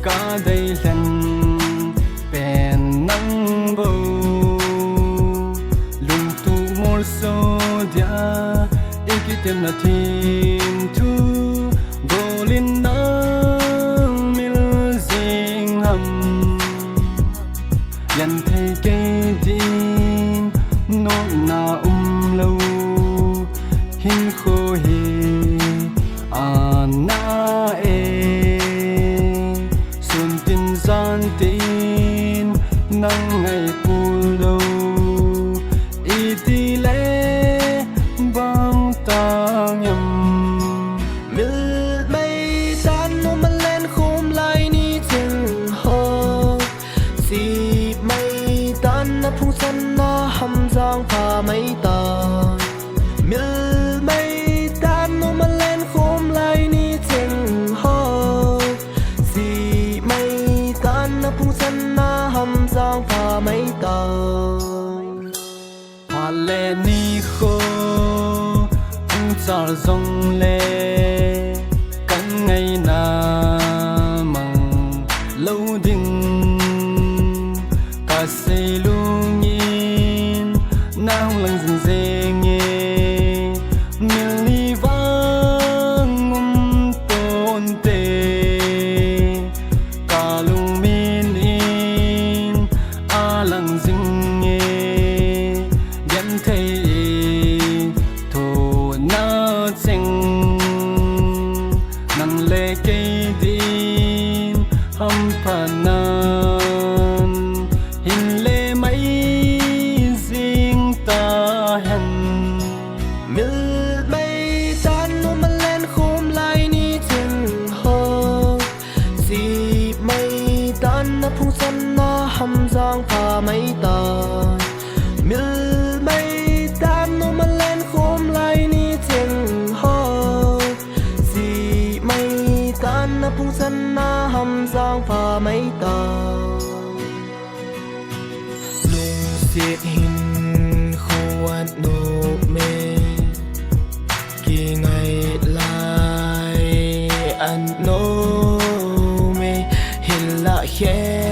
cả đây lần bèn nắng bầu lung tu mor so dia ekitem na tim tu golin nang mil zing ham yan thay cây din no na lâu hin khô hi na e sun tin gian tin nang ngày pulo iti le bang tang yam mil mây tan no man lên khum lai ni chừng ho si mây tan na phung san na ham giang pha mây ta mil mây tan no man lên khum lai ni chừng ho si mây tan na phung san na ham giang pha mây ta hà lệ ni khô anh char zong le kan ngày na mang lâu ding cả say lung in na hong lang ding ding ye mil ni vang ton te cả lung min in a lang ding ye yan thay thô na cheng nang le cây din hâm phanan hin le mai zing ta hen mil mây tan no man lên khum lai ni chừng ho si mây tan na phung san na ham giang pha mây ta mil mây tan no man lên khum lai ni chừng ho si mây tan na phung san na ham giang pha mây ta lung siết hin khoan nô mê kỳ ngày lai ăn nô mê hin la khe